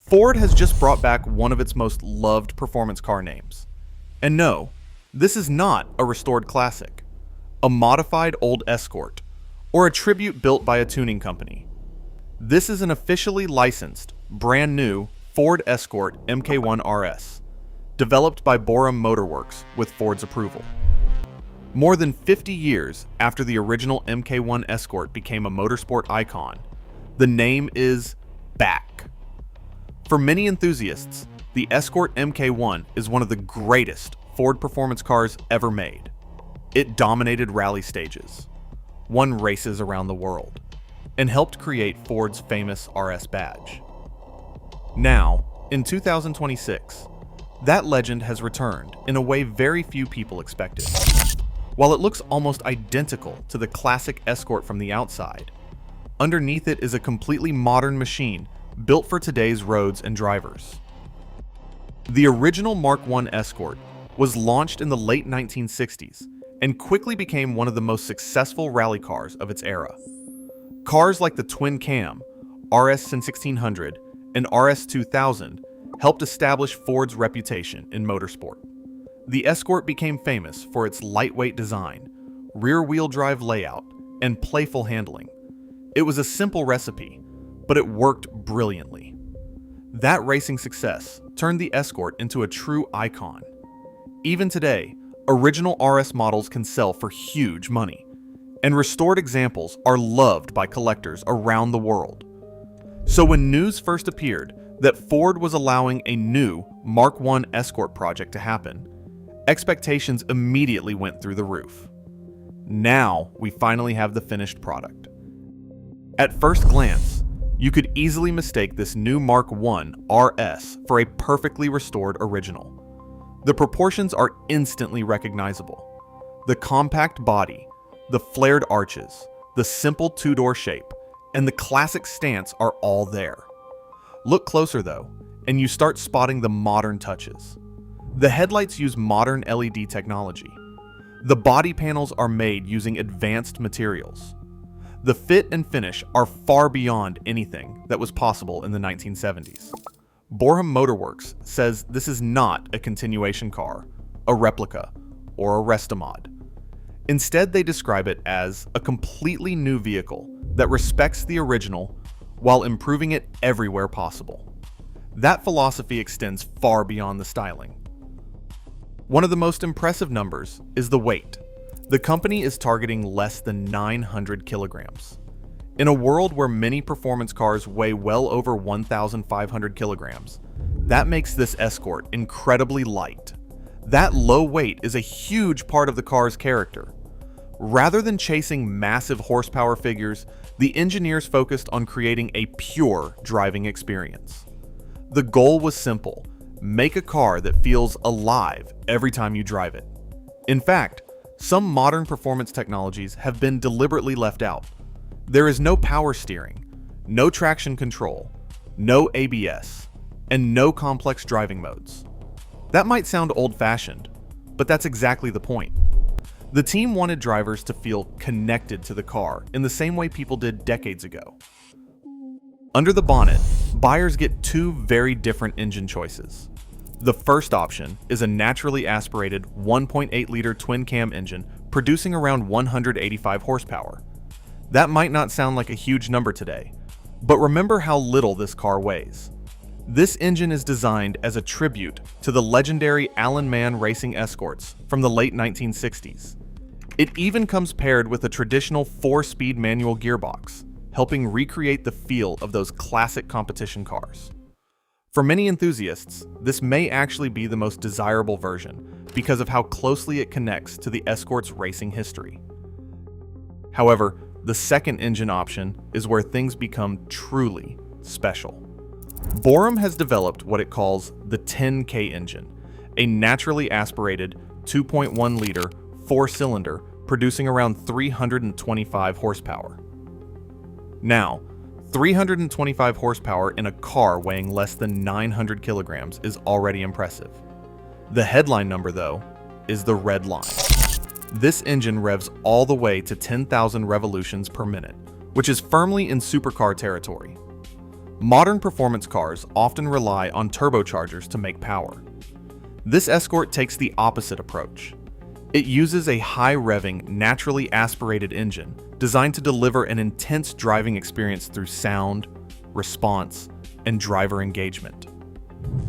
Ford has just brought back one of its most loved performance car names. And no, this is not a restored classic, a modified old Escort, or a tribute built by a tuning company. This is an officially licensed, brand new Ford Escort Mk1 RS, developed by Borum Motorworks with Ford's approval. More than 50 years after the original Mk1 Escort became a motorsport icon, the name is back. For many enthusiasts, the Escort Mk1 is one of the greatest Ford performance cars ever made. It dominated rally stages, won races around the world, and helped create Ford's famous RS badge. Now, in 2026, that legend has returned in a way very few people expected. While it looks almost identical to the classic Escort from the outside, underneath it is a completely modern machine built for today's roads and drivers. The original Mk1 Escort was launched in the late 1960s and quickly became one of the most successful rally cars of its era. Cars like the twin cam, RS 1600 and RS 2000 helped establish Ford's reputation in motorsport. The Escort became famous for its lightweight design, rear-wheel drive layout, and playful handling. It was a simple recipe, but it worked brilliantly. That racing success turned the Escort into a true icon. Even today, original RS models can sell for huge money, and restored examples are loved by collectors around the world. So when news first appeared that Ford was allowing a new Mk1 Escort project to happen, expectations immediately went through the roof. Now we finally have the finished product. At first glance, you could easily mistake this new Mk1 RS for a perfectly restored original. The proportions are instantly recognizable. The compact body, the flared arches, the simple two-door shape, and the classic stance are all there. Look closer though, and you start spotting the modern touches. The headlights use modern LED technology. The body panels are made using advanced materials. The fit and finish are far beyond anything that was possible in the 1970s. Borum Motorworks says this is not a continuation car, a replica, or a restomod. Instead, they describe it as a completely new vehicle that respects the original while improving it everywhere possible. That philosophy extends far beyond the styling. One of the most impressive numbers is the weight. The company is targeting less than 900 kilograms. In a world where many performance cars weigh well over 1,500 kilograms, that makes this Escort incredibly light. That low weight is a huge part of the car's character. Rather than chasing massive horsepower figures, the engineers focused on creating a pure driving experience. The goal was simple: make a car that feels alive every time you drive it. In fact, some modern performance technologies have been deliberately left out. There is no power steering, no traction control, no ABS, and no complex driving modes. That might sound old-fashioned, but that's exactly the point. The team wanted drivers to feel connected to the car in the same way people did decades ago. Under the bonnet, buyers get two very different engine choices. The first option is a naturally aspirated 1.8-liter twin-cam engine producing around 185 horsepower. That might not sound like a huge number today, but remember how little this car weighs. This engine is designed as a tribute to the legendary Allen Man racing Escorts from the late 1960s. It even comes paired with a traditional 4-speed manual gearbox, helping recreate the feel of those classic competition cars. For many enthusiasts, this may actually be the most desirable version because of how closely it connects to the Escort's racing history. However, the second engine option is where things become truly special. Borum has developed what it calls the 10K engine, a naturally aspirated 2.1-liter 4-cylinder producing around 325 horsepower. Now, 325 horsepower in a car weighing less than 900 kilograms is already impressive. The headline number, though, is the red line. This engine revs all the way to 10,000 revolutions per minute, which is firmly in supercar territory. Modern performance cars often rely on turbochargers to make power. This Escort takes the opposite approach. It uses a high-revving, naturally aspirated engine designed to deliver an intense driving experience through sound, response, and driver engagement.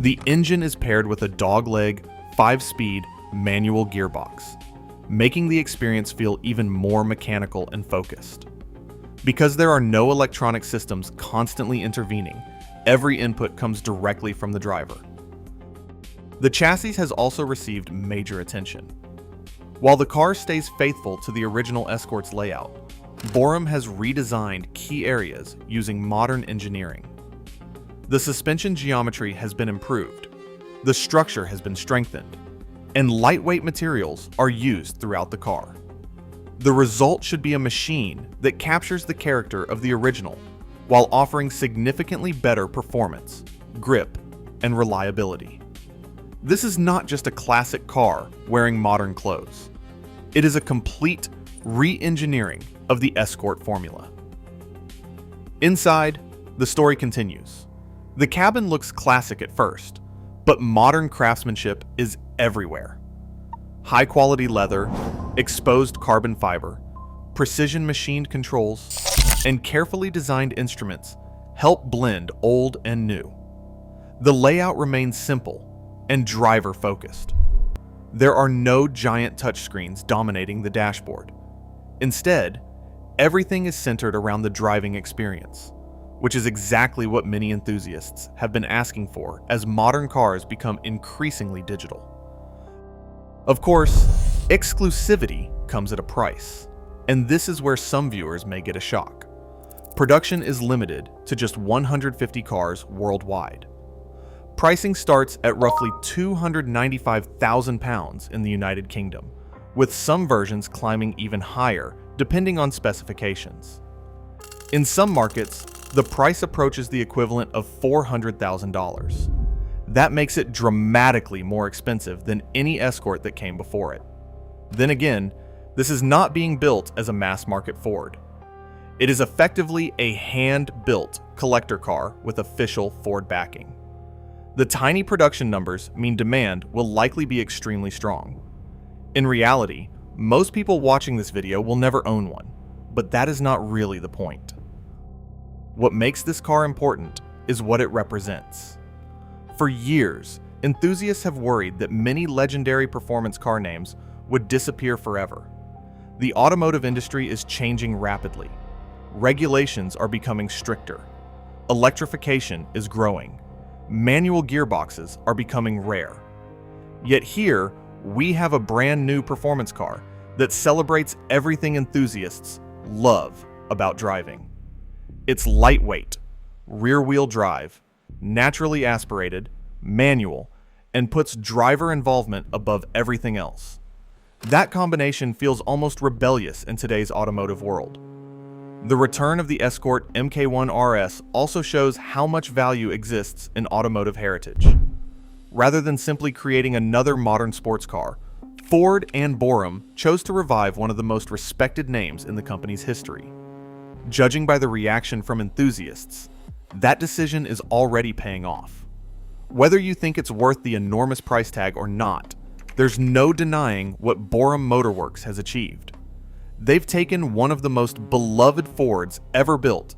The engine is paired with a dogleg, 5-speed manual gearbox, making the experience feel even more mechanical and focused. Because there are no electronic systems constantly intervening, every input comes directly from the driver. The chassis has also received major attention. While the car stays faithful to the original Escort's layout, Borum has redesigned key areas using modern engineering. The suspension geometry has been improved, the structure has been strengthened, and lightweight materials are used throughout the car. The result should be a machine that captures the character of the original while offering significantly better performance, grip, and reliability. This is not just a classic car wearing modern clothes. It is a complete re-engineering of the Escort formula. Inside, the story continues. The cabin looks classic at first, but modern craftsmanship is everywhere. High-quality leather, exposed carbon fiber, precision machined controls, and carefully designed instruments help blend old and new. The layout remains simple and driver-focused. There are no giant touchscreens dominating the dashboard. Instead, everything is centered around the driving experience, which is exactly what many enthusiasts have been asking for as modern cars become increasingly digital. Of course, exclusivity comes at a price, and this is where some viewers may get a shock. Production is limited to just 150 cars worldwide. Pricing starts at roughly £295,000 in the United Kingdom, with some versions climbing even higher depending on specifications. In some markets, the price approaches the equivalent of $400,000. That makes it dramatically more expensive than any Escort that came before it. Then again, this is not being built as a mass-market Ford. It is effectively a hand-built collector car with official Ford backing. The tiny production numbers mean demand will likely be extremely strong. In reality, most people watching this video will never own one, but that is not really the point. What makes this car important is what it represents. For years, enthusiasts have worried that many legendary performance car names would disappear forever. The automotive industry is changing rapidly. Regulations are becoming stricter. Electrification is growing. Manual gearboxes are becoming rare. Yet here, we have a brand new performance car that celebrates everything enthusiasts love about driving. It's lightweight, rear-wheel drive, naturally aspirated, manual, and puts driver involvement above everything else. That combination feels almost rebellious in today's automotive world. The return of the Escort Mk1 RS also shows how much value exists in automotive heritage. Rather than simply creating another modern sports car, Ford and Borum chose to revive one of the most respected names in the company's history. Judging by the reaction from enthusiasts, that decision is already paying off. Whether you think it's worth the enormous price tag or not, there's no denying what Borum Motorworks has achieved. They've taken one of the most beloved Fords ever built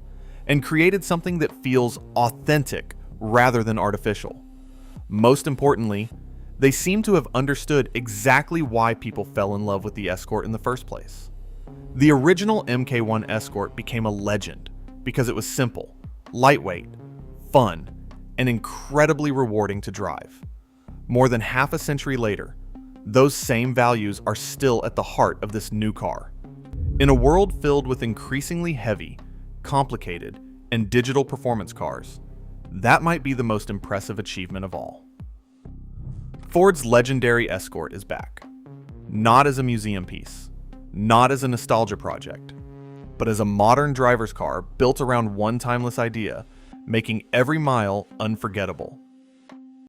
and created something that feels authentic rather than artificial. Most importantly, they seem to have understood exactly why people fell in love with the Escort in the first place. The original Mk1 Escort became a legend because it was simple, lightweight, fun, and incredibly rewarding to drive. More than half a century later, those same values are still at the heart of this new car. In a world filled with increasingly heavy, complicated, and digital performance cars, that might be the most impressive achievement of all. Ford's legendary Escort is back. Not as a museum piece, not as a nostalgia project, but as a modern driver's car built around one timeless idea, making every mile unforgettable.